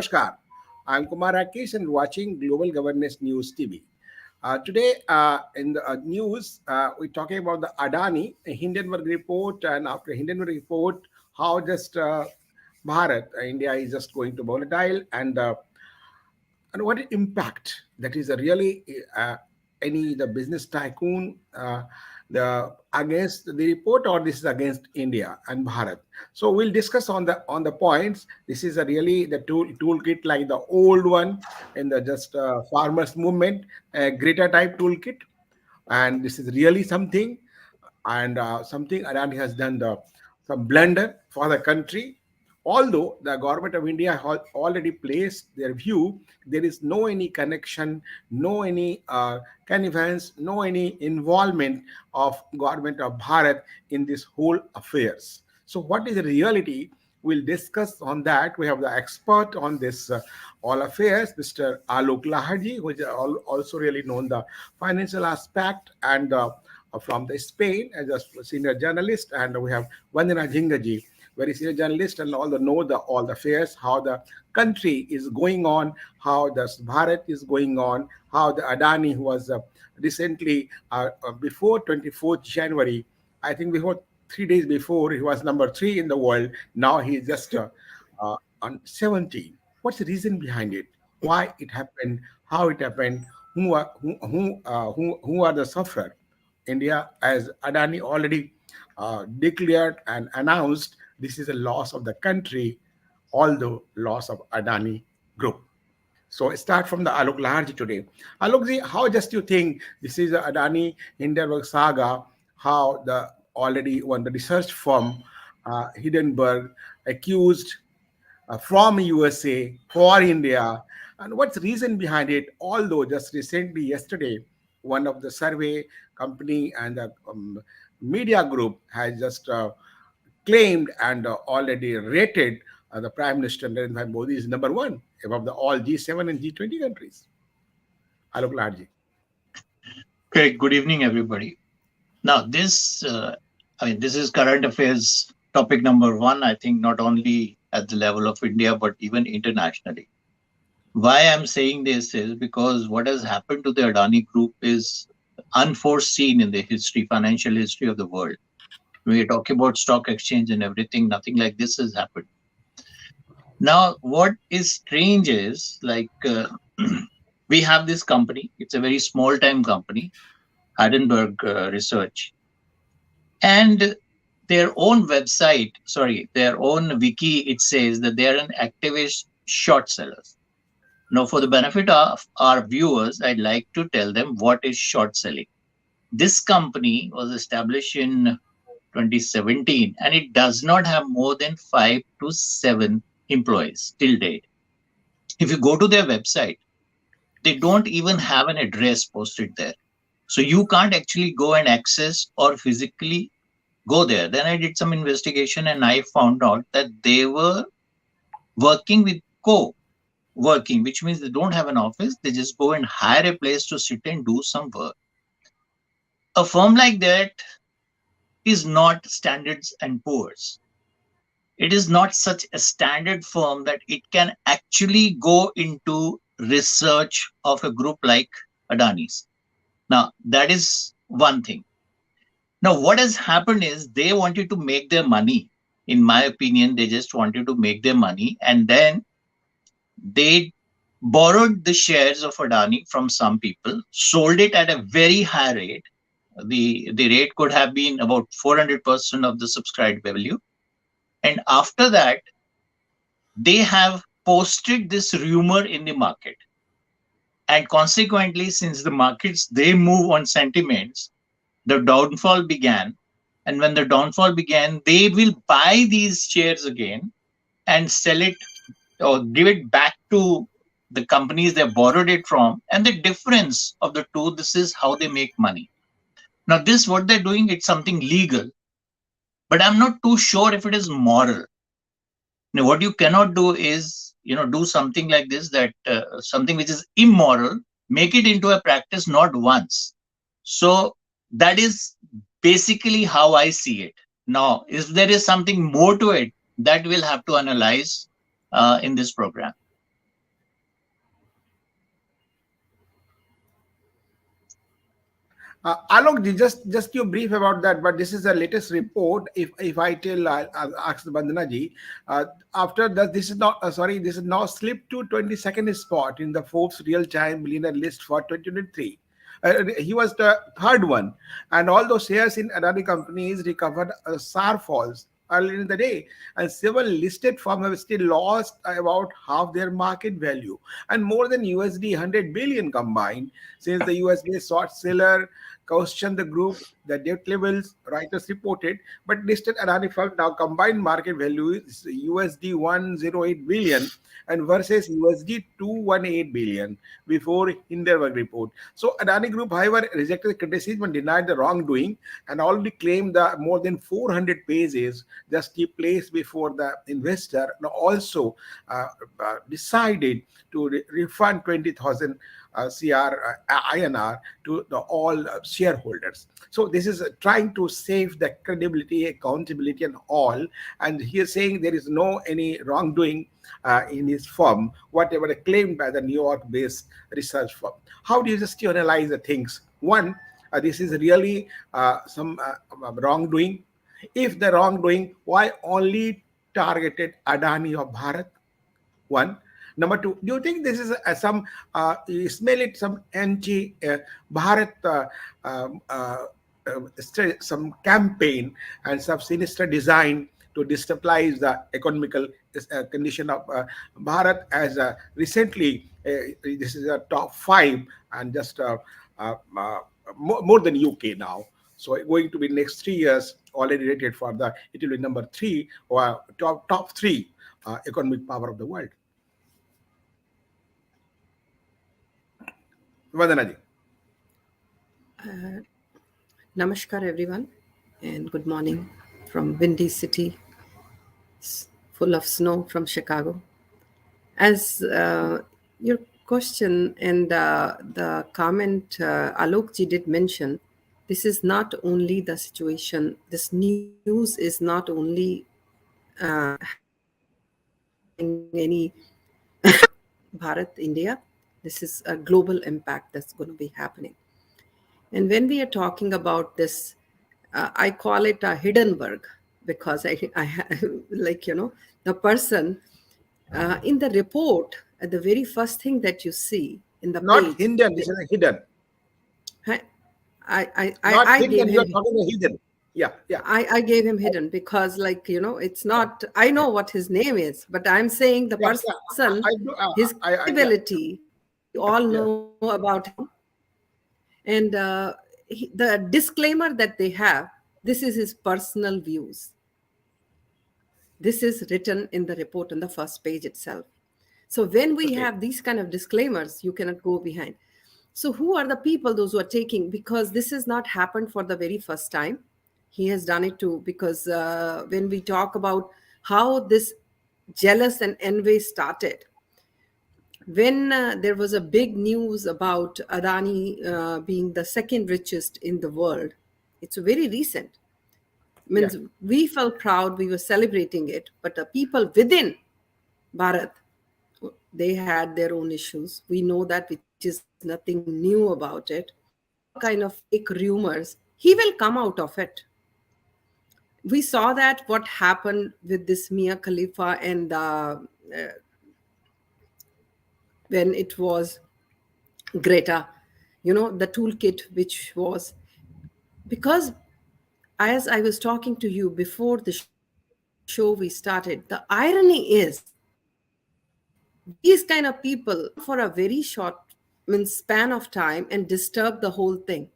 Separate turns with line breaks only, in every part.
Namaskar. I'm Kumar Rakesh and watching Global Governance News TV. Today, in the news, we're talking about the Adani Hindenburg report, and after Hindenburg report, how just Bharat, India is just going to volatile, and what impact that is a really any the business tycoon the against the report, or this is against India and Bharat. So we'll discuss on the points. This is a really the toolkit like the old one in the just farmers movement, greater type toolkit, and this is really something, and something Adani has done the some blunder for the country. Although the government of India has already placed their view, there is no any connection, no any connivance, no any involvement of government of Bharat in this whole affairs. So, what is the reality? We'll discuss on that. We have the expert on this all affairs, Mr. Alok Laharji, who is also really known the financial aspect, and from the Spain as a senior journalist, and we have Vandana Jingaji, very senior journalist, and all the know the all the affairs, how the country is going on, how the Bharat is going on, how the Adani, who was recently before 24th January, I think before 3 days before, he was number three in the world. Now he is just on 17. What's the reason behind it? Why it happened? How it happened? Who are the sufferer? India, as Adani already declared and announced, this is a loss of the country, although loss of Adani Group. So start from the Alok Laharji today. Alokji, how just you think this is a Adani Hindenburg saga? How the already one the research firm Hindenburg accused from USA for India, and what's the reason behind it? Although just recently, yesterday, one of the survey company and the media group has just claimed and already rated the Prime Minister Narendra Modi is number one above the all G7 and G20 countries. Alok Laharji.
Okay, good evening, everybody. Now, this is current affairs topic number one, I think, not only at the level of India, but even internationally. Why I'm saying this is because what has happened to the Adani Group is unforeseen in the financial history of the world. When we talk about stock exchange and everything, nothing like this has happened. Now, what is strange is we have this company. It's a very small time company, Hindenburg Research, and their own website, their own wiki, it says that they are an activist short sellers. Now, for the benefit of our viewers, I'd like to tell them what is short selling. This company was established in 2017, and it does not have more than 5 to 7 employees till date. If you go to their website, they don't even have an address posted there. So you can't actually go and access or physically go there. Then I did some investigation and I found out that they were working with co-working, which means they don't have an office. They just go and hire a place to sit and do some work. A firm like that is not Standards and Poor's. It is not such a standard firm that it can actually go into research of a group like Adani's. Now, that is one thing. Now, what has happened is they wanted to make their money. In my opinion, they just wanted to make their money, and then they borrowed the shares of Adani from some people, sold it at a very high rate. The rate could have been about 400% of the subscribed value. And after that, they have posted this rumor in the market. And consequently, since the markets, they move on sentiments, the downfall began. And when the downfall began, they will buy these shares again and sell it or give it back to the companies they borrowed it from. And the difference of the two, this is how they make money. Now, this, what they're doing, it's something legal, but I'm not too sure if it is moral. Now, what you cannot do is, do something like this, that something which is immoral, make it into a practice not once. So that is basically how I see it. Now, if there is something more to it, that we'll have to analyze in this program.
Alok, just you brief about that, but this is the latest report. If I tell, I'll ask Bandana ji. After that, this is not sorry. This is now slipped to 22nd spot in the Forbes real time millionaire list for 2023. He was the third one, and all those shares in Adani companies recovered sharp falls earlier in the day, and several listed firms have still lost about half their market value and more than USD 100 billion combined since the US-based short seller questioned the group, the debt levels, writers reported, but listed Adani firm now combined market value is USD 108 billion and versus USD 218 billion before Hindenburg report. So Adani Group, however, rejected the criticism and denied the wrongdoing and already claimed the more than 400 pages just he placed before the investor and also decided to refund 20,000 CR INR to the all shareholders. So this is trying to save the credibility, accountability, and all. And he is saying there is no any wrongdoing in his firm, whatever claimed by the New York-based research firm. How do you just analyze the things? One, this is really some wrongdoing. If the wrongdoing, why only targeted Adani or Bharat? One. Number two, do you think this is some, you smell it, some anti Bharat, some campaign and some sinister design to destabilize the economical condition of Bharat as recently, this is a top five and just more than UK now. So going to be next 3 years already rated for the, it will be number three or top three economic power of the world. Vandana ji.
Namaskar, everyone, and good morning from windy city, full of snow from Chicago. As your question and the comment Alokji did mention, this is not only the situation. This news is not only having any Bharat, India. This is a global impact that's going to be happening. And when we are talking about this, I call it a Hindenburg because like, the person in the report, the very first thing that you see in the
Not
page.
hidden, this is a hidden. Not
I
hidden,
gave
you are
him.
talking a hidden. Yeah, yeah.
I gave him hidden because, like, it's not. I know what his name is, but I'm saying the
Yeah, yeah.
person,
I do.
his
Yeah,
credibility. We all
yeah.
know about him, and the disclaimer that they have. This is his personal views. This is written in the report on the first page itself. So when we
Okay.
have these kind of disclaimers, you cannot go behind. So who are the people, those who are taking? Because this has not happened for the very first time. He has done it too. Because when we talk about how this jealous and envy started, when there was a big news about Adani being the second richest in the world, it's very recent.
Yeah.
Means we felt proud, we were celebrating it, but the people within Bharat, they had their own issues. We know that, which is nothing new about it. All kind of fake rumors. He will come out of it. We saw that what happened with this Mia Khalifa and when it was Greta, the toolkit, which was because as I was talking to you before the show we started, the irony is these kind of people come for a very short span of time and disturb the whole thing,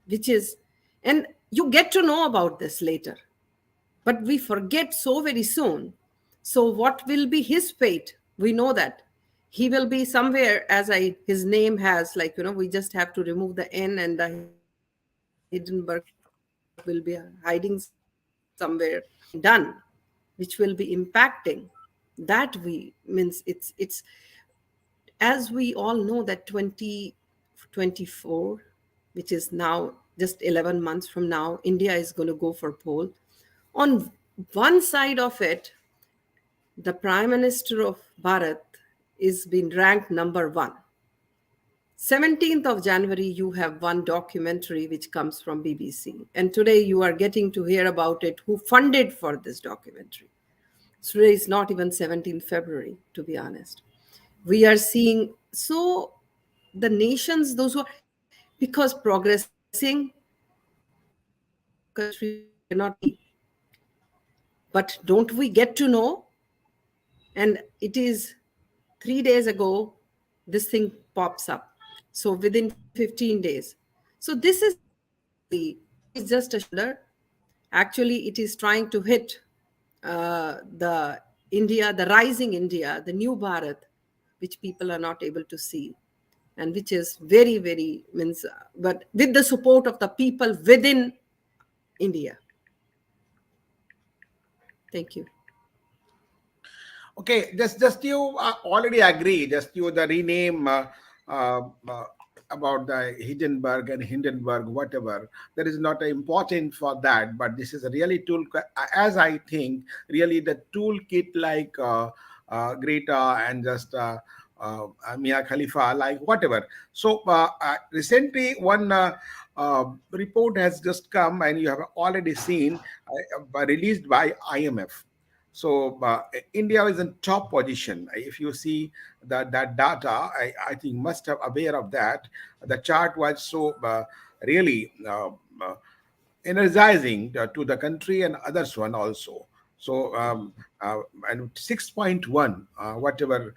which is, and you get to know about this later, but we forget so very soon. So what will be his fate? We know that he will be somewhere, as his name has, like, we just have to remove the N and the Hindenburg will be hiding somewhere and done, which will be impacting. That we means it's as we all know that 2024, which is now just 11 months from now, India is going to go for poll. On one side of it, the Prime Minister of Bharat is being ranked number one. 17th of January, you have one documentary which comes from BBC. And today you are getting to hear about it, who funded for this documentary. Today is not even 17th February, to be honest. We are seeing, so the nations, those who are, because progressing countries cannot be. But don't we get to know? And it is 3 days ago, this thing pops up. So within 15 days. So this is basically, it is just a shoulder. Actually, it is trying to hit the India, the rising India, the new Bharat, which people are not able to see, and which is very, very means, but with the support of the people within India. Thank you.
Okay, just you already agree. Just you the rename uh, uh, about the Hindenburg and Hindenburg, whatever. That is not important for that, but this is a really tool. As I think, really the toolkit like Greta and just. Mia Khalifa, like whatever. So recently, one report has just come, and you have already seen, released by IMF. So India is in top position. If you see that data, I think must have aware of that. The chart was so really energizing to the country and others one also. So and 6.1 whatever.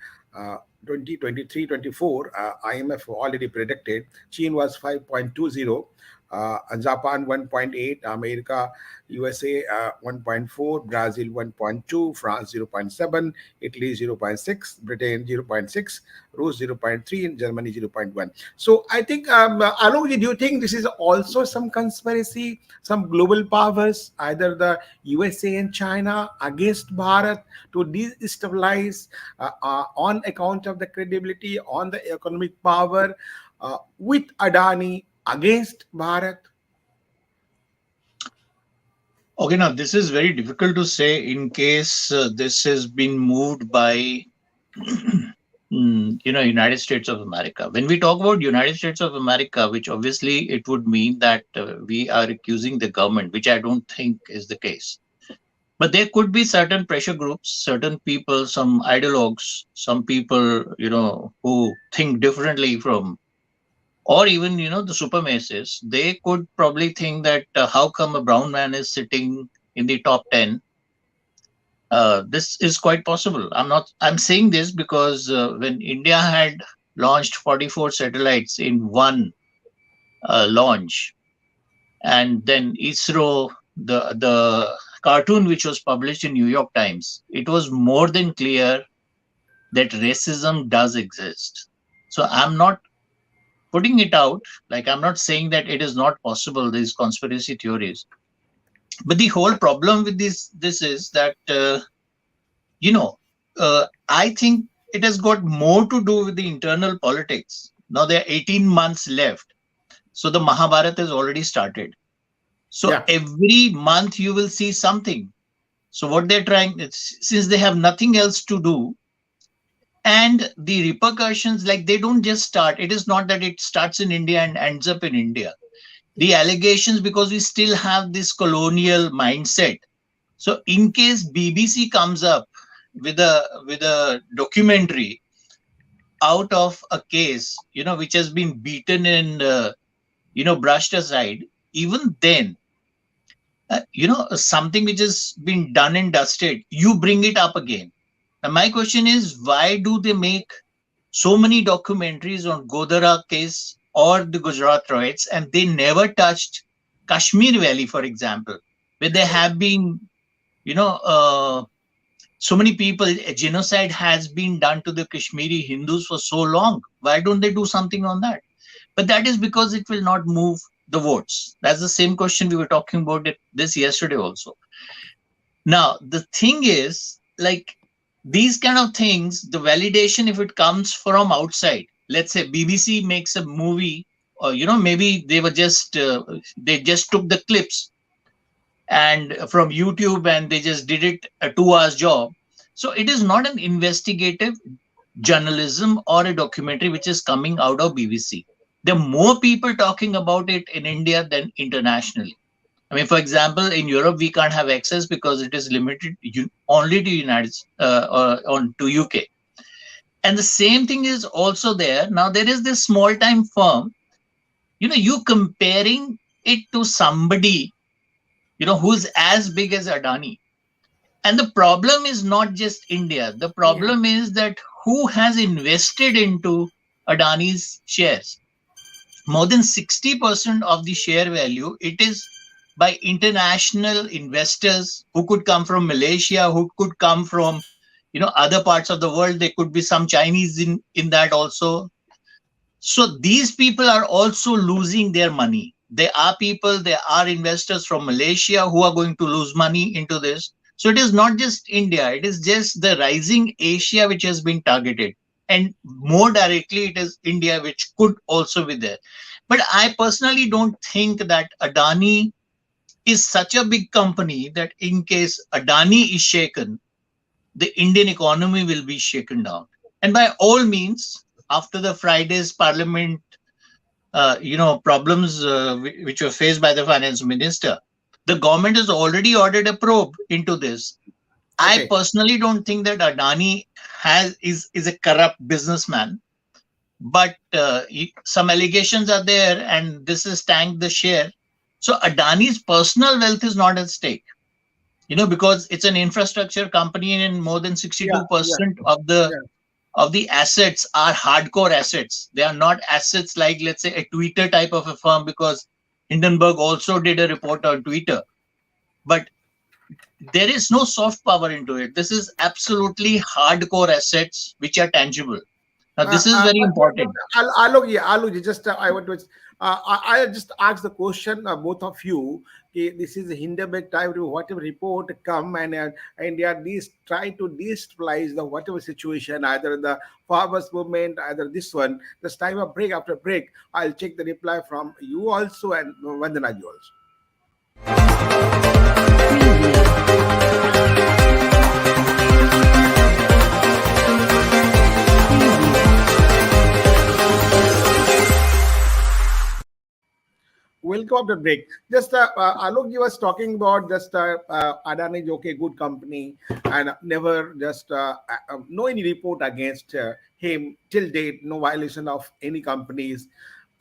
2023 24 IMF already predicted. China was 5.20, Japan 1.8, America, USA 1.4, Brazil 1.2, France 0.7, Italy 0.6, Britain 0.6, Rus 0.3, and Germany 0.1. So I think, Alok, do you think this is also some conspiracy, some global powers, either the USA and China against Bharat to destabilize on account of the credibility, on the economic power, with Adani against Bharat?
Okay, now this is very difficult to say in case this has been moved by United States of America. When we talk about United States of America, which obviously it would mean that we are accusing the government, which I don't think is the case. But there could be certain pressure groups, certain people, some ideologues, some people, who think differently from, or even, the supremacists. They could probably think that how come a brown man is sitting in the top 10. This is quite possible. I'm saying this because when India had launched 44 satellites in one launch, and then ISRO, the cartoon which was published in New York Times, it was more than clear that racism does exist. So I'm not putting it out, like I'm not saying that it is not possible, these conspiracy theories. But the whole problem with this is that I think it has got more to do with the internal politics. Now there are 18 months left, so the Mahabharata has already started. So
Yeah.
every month you will see something. So what they're trying, since they have nothing else to do, and the repercussions, like they don't just start. It is not that it starts in India and ends up in India. The allegations, because we still have this colonial mindset. So in case BBC comes up with a documentary out of a case, which has been beaten and brushed aside, even then, something which has been done and dusted, you bring it up again. Now my question is, why do they make so many documentaries on Godara case or the Gujarat riots, and they never touched Kashmir Valley, for example, where there have been, so many people, a genocide has been done to the Kashmiri Hindus for so long. Why don't they do something on that? But that is because it will not move the votes. That's the same question we were talking about this yesterday also. Now, the thing is, like, these kind of things, the validation, if it comes from outside, let's say BBC makes a movie, or maybe they just took the clips and from YouTube, and they just did it a 2 hours job. So it is not an investigative. journalism or a documentary which is coming out of BBC. There are more people talking about it in India than internationally. I mean, for example, in Europe, we can't have access because it is limited only to on to UK. And the same thing is also there. Now, there is this small time firm, you comparing it to somebody, who's as big as Adani. And the problem is not just India. The
Yeah.
problem is that who has invested into Adani's shares? More than 60% of the share value, it is by international investors who could come from Malaysia, who could come from other parts of the world. There could be some Chinese in that also. So these people are also losing their money. There are people, there are investors from Malaysia who are going to lose money into this. So it is not just India, it is just the rising Asia which has been targeted. And more directly, it is India which could also be there. But I personally don't think that Adani is such a big company that in case Adani is shaken, the Indian economy will be shaken down. And by all means, after the Friday's parliament, problems which were faced by the finance minister, the government has already ordered a probe into this. I
Okay.
personally don't think that Adani is a corrupt businessman, but some allegations are there, and this has tanked the share. So Adani's personal wealth is not at stake, because it's an infrastructure company, and more than
Yeah, yeah,
62% of the assets are hardcore assets. They are not assets like, let's say, a Twitter type of a firm, because Hindenburg also did a report on Twitter. But there is no soft power into it. This is absolutely hardcore assets which are tangible. Now, this is very
but
important.
Alok, just I want to. I just ask the question, both of you. Okay, this is a Hindenburg type whatever report come and they are try to destabilize the whatever situation, either the farmers movement, either this one. This time of break after break, I'll check the reply from you also and Vandana you also. We'll go after break. Just Alok, you was talking about just Adani is okay, good company, and never just no any report against him till date. No violation of any companies.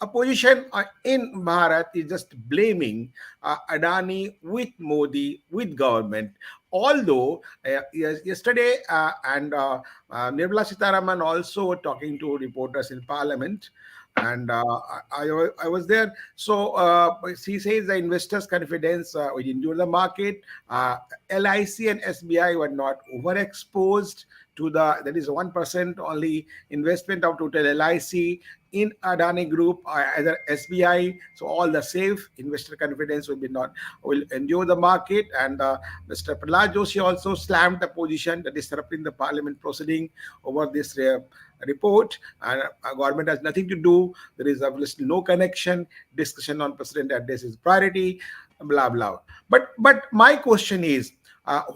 Opposition in Bharat is just blaming Adani with Modi, with government. Although yesterday and Nirmala Sitaraman also talking to reporters in Parliament, and I was there. So he says the investors' confidence will endure the market. LIC and SBI were not overexposed to that is 1% only investment of total LIC in Adani Group, either SBI. So all the safe investor confidence will endure the market. And Mr. Prahlad Joshi also slammed the position that disrupting the parliament proceeding over this report, and government has nothing to do. There is obviously no connection. Discussion on president address is priority. Blah blah. But my question is,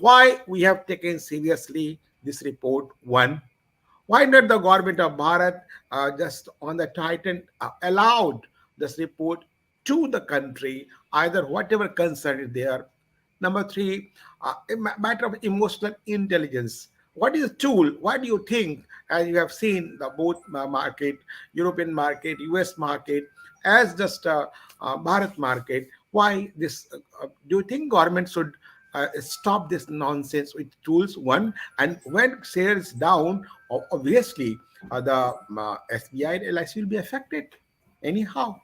why we have taken seriously this report? One, why not the government of Bharat just on the Titan allowed this report to the country, either whatever concern is there? Number three, a matter of emotional intelligence. What is the tool? What do you think? As you have seen the both market, European market, US market, as just Bharat market. Why this? Do you think government should stop this nonsense with tools? One, and when shares down, obviously the SBI and LIC will be affected anyhow.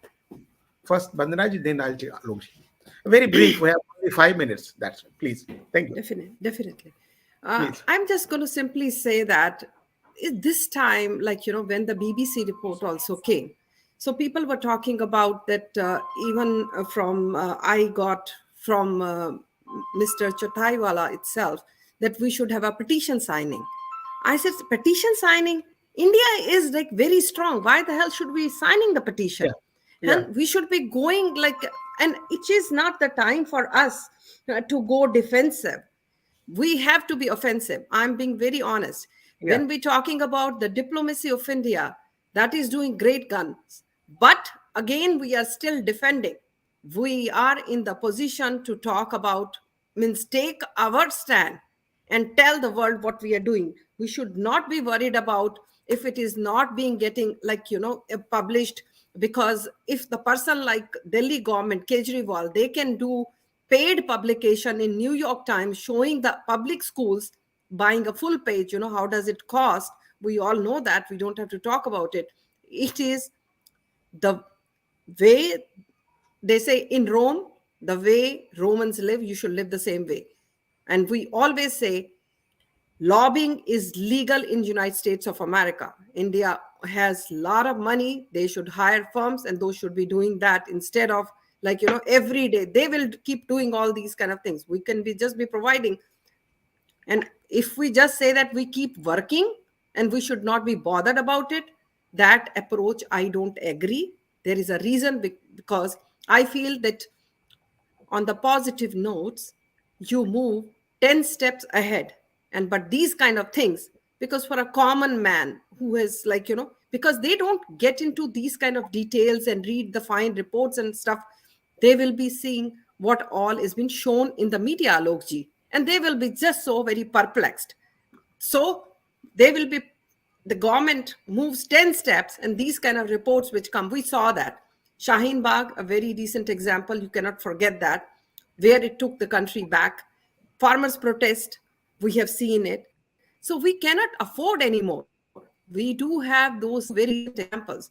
First, Bandanaji, then I'll take Alokji. Very brief. We have only 5 minutes. That's it. Please. Thank you.
Definitely.
Please.
I'm just going to simply say that this time, like, when the BBC report also came, so people were talking about that even from, I got from Mr. Chotaiwala itself, that we should have a petition signing. I said, petition signing? India is like very strong. Why the hell should we signing the petition?
Yeah. Yeah.
And we should be going like, and it is not the time for us to go defensive. We have to be offensive. I'm being very honest.
Yeah.
When we're talking about the diplomacy of India, that is doing great guns. But again, we are still defending. We are in the position to talk about, means take our stand and tell the world what we are doing. We should not be worried about if it is not being getting, like, published, because if the person like Delhi government, Kejriwal, they can do paid publication in New York Times showing the public schools buying a full page, how does it cost? We all know that. We don't have to talk about it. It is the way they say in Rome, the way Romans live, you should live the same way. And we always say lobbying is legal in United States of America. India has a lot of money. They should hire firms, and those should be doing that instead of, like, every day they will keep doing all these kind of things. We can be just be providing. And if we just say that we keep working and we should not be bothered about it, that approach I don't agree. There is a reason, because I feel that on the positive notes, you move 10 steps ahead. And but these kind of things, because for a common man who is, like, because they don't get into these kind of details and read the fine reports and stuff, they will be seeing what all is being shown in the media, Alokji, and they will be just so very perplexed. So they will be, the government moves 10 steps, and these kind of reports which come, we saw that Shaheen Bagh, a very recent example, you cannot forget that, where it took the country back. Farmers protest, we have seen it. So we cannot afford anymore. We do have those very recent examples.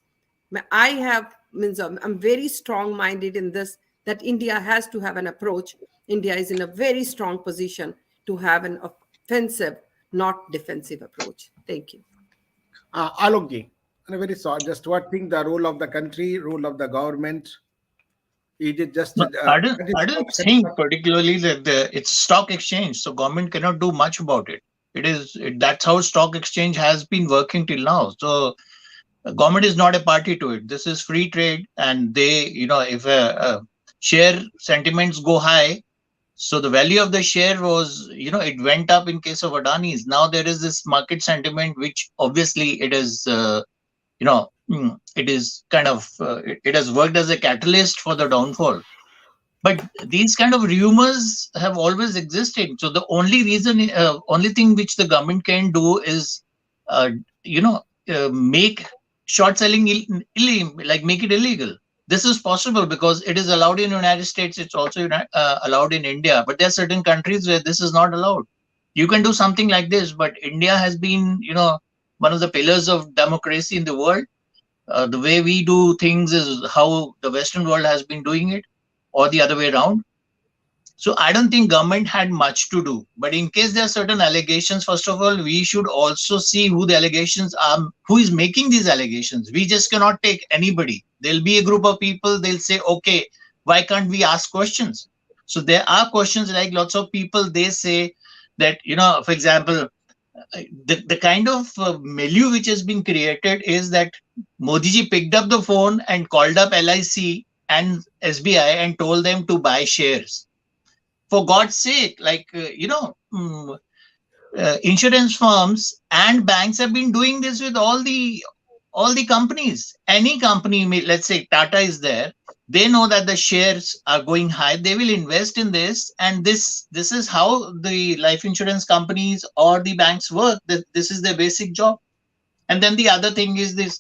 I have, means I'm very strong minded in this, that India has to have an approach. India is in a very strong position to have an offensive, not defensive approach. Thank you.
Alokji, I'm very sorry. Just what think the role of the country, role of the government? Is it just
No, I don't think particularly that it's stock exchange, so government cannot do much about it. That's how stock exchange has been working till now. So government is not a party to it. This is free trade, and they, if share sentiments go high, so the value of the share was, it went up in case of Adani's. Now there is this market sentiment, which obviously it is, it is kind of, it has worked as a catalyst for the downfall. But these kind of rumors have always existed. So the only reason, only thing which the government can do is, uh, make short selling like make it illegal. This is possible because it is allowed in the United States. It's also allowed in India. But there are certain countries where this is not allowed. You can do something like this, but India has been, one of the pillars of democracy in the world. The way we do things is how the Western world has been doing it, or the other way around. So I don't think government had much to do. But in case there are certain allegations, first of all, we should also see who the allegations are, who is making these allegations. We just cannot take anybody. There'll be a group of people, they'll say, okay, why can't we ask questions? So there are questions, like lots of people, they say that, for example, the kind of milieu which has been created is that Modi ji picked up the phone and called up LIC and SBI and told them to buy shares. For God's sake, like, insurance firms and banks have been doing this with all the companies. Any company, let's say Tata is there, they know that the shares are going high, they will invest in this, and this is how the life insurance companies or the banks work. This is their basic job. And then the other thing is this,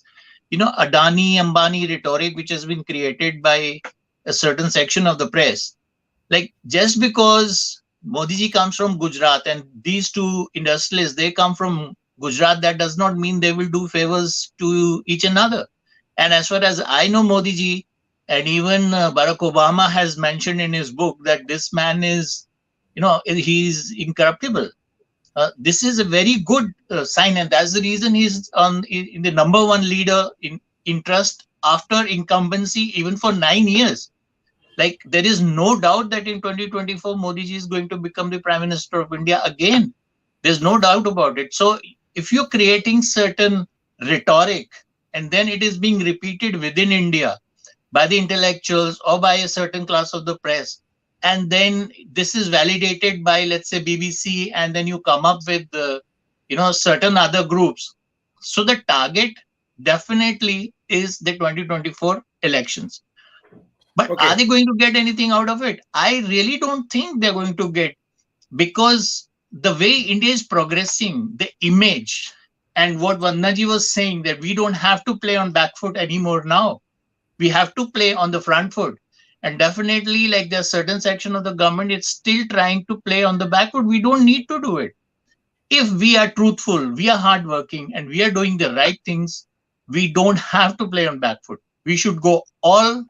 Adani Ambani rhetoric, which has been created by a certain section of the press. Like, just because Modi ji comes from Gujarat and these two industrialists, they come from Gujarat, that does not mean they will do favors to each another. And as far as I know, Modi ji, and even Barack Obama has mentioned in his book that this man is, he's incorruptible. This is a very good sign, and that's the reason he's in the number one leader in trust after incumbency, even for 9 years. Like, there is no doubt that in 2024, Modi ji is going to become the Prime Minister of India again. There's no doubt about it. So if you're creating certain rhetoric and then it is being repeated within India by the intellectuals or by a certain class of the press, and then this is validated by, let's say, BBC, and then you come up with certain other groups. So the target definitely is the 2024 elections. But are
Okay.
they going to get anything out of it? I really don't think they're going to get, because the way India is progressing, the image, and what Vandaji was saying, that we don't have to play on back foot anymore now. We have to play on the front foot. And definitely, like, there's certain section of the government, it's still trying to play on the back foot. We don't need to do it. If we are truthful, we are hardworking, and we are doing the right things, we don't have to play on back foot. We should go all,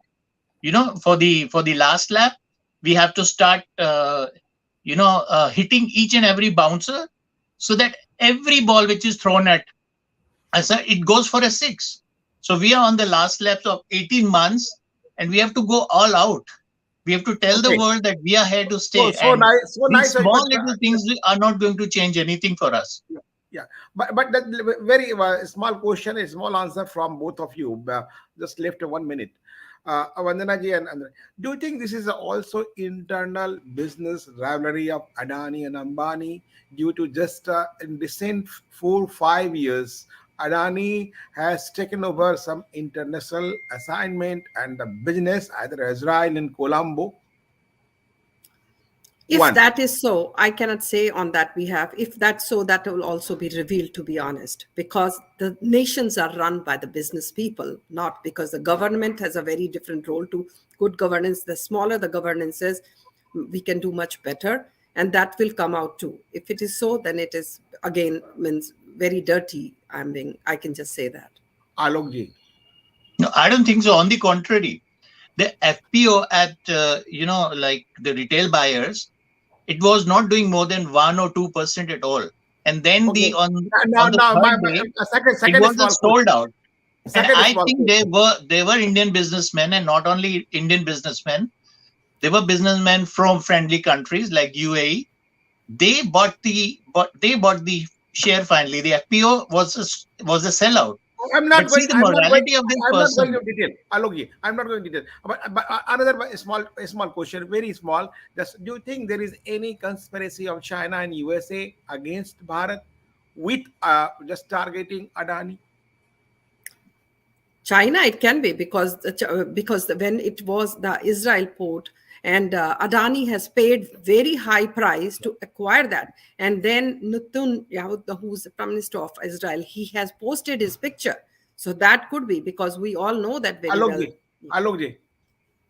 for the last lap. We have to start hitting each and every bouncer, so that every ball which is thrown at us, it goes for a six. So we are on the last laps of 18 months, and we have to go all out. We have to tell the
Okay.
world that we are here to
So
stay,
so
and
nice, so
these
nice. But
small little things are not going to change anything for us.
yeah, but that very small question, a small answer from both of you. Just left 1 minute. Vandana ji and Andre, do you think this is also internal business rivalry of Adani and Ambani due to just in recent 4 5 years, Adani has taken over some international assignment and the business, either Israel and Colombo.
If
One.
that is so, I cannot say on that behalf. If that's so, that will also be revealed, to be honest, because the nations are run by the business people, not because the government has a very different role to good governance. The smaller the governance is, we can do much better. And that will come out too. If it is so, then it is, again, means very dirty. I can just say that.
Alok ji.
No, I don't think so. On the contrary, the FPO at like the retail buyers, it was not doing more than 1 or 2% at all. And then
Okay.
the on
Now,
on the
now
third
my
day, it
second
was a
small
sold
question.
out. And
Second
I
small
think they
question.
were they were Indian businessmen, and not only Indian businessmen, they were businessmen from friendly countries like UAE. They bought the share finally. The FPO was a sellout.
I'm
But
not
see
going.
the
I'm not going.
morality of this
I'm not going
person.
to detail. Alogi, I'm not going to detail. But another small question, very small. Just do you think there is any conspiracy of China and USA against Bharat with just targeting Adani?
China, it can be because when it was the Israel port, and Adani has paid very high price to acquire that, and then Nutun Yahud, who's the Prime Minister of Israel, he has posted his picture, so that could be because we all know that very well.
Alogi, Alogi.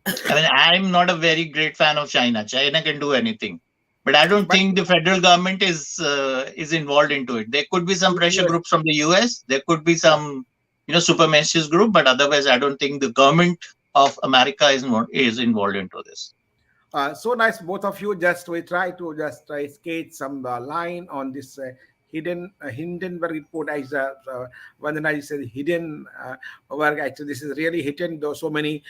I mean, I'm not a very great fan of China. China can do anything, but I don't
But
think the federal government is involved into it. There could be some pressure
US,
groups from the US. There could be
yeah.
some, supremacist group, but otherwise, I don't think the government of America is involved into this.
So nice, both of you. Just we try to just skate some line on this Hindenburg report. As Vandana said, hidden work. Actually, this is really hidden. Though so many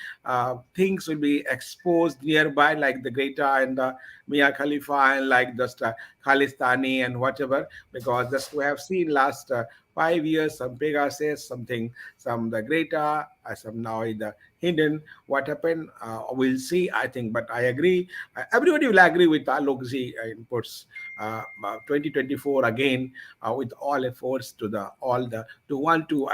things will be exposed nearby, like the Greta and the Mia Khalifa, and like just Khalistani and whatever. Because just we have seen last 5 years, some Pegasus, something, some the Greta, some now in the hidden. What happened? We'll see. I think, but I agree. Everybody will agree with Alokji inputs. 2024 again with all efforts to the all the to want to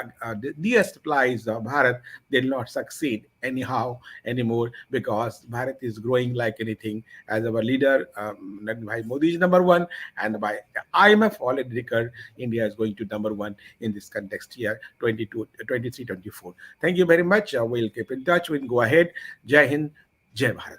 de-stabilize Bharat. They'll not succeed anyhow anymore because Bharat is growing like anything. As our leader, by Modi is number one, and by IMF already record, India is going to number one in this context here 22, 23, 24. Thank you very much. We'll keep in touch. We'll go ahead. Jai Hind, Jai Bharat.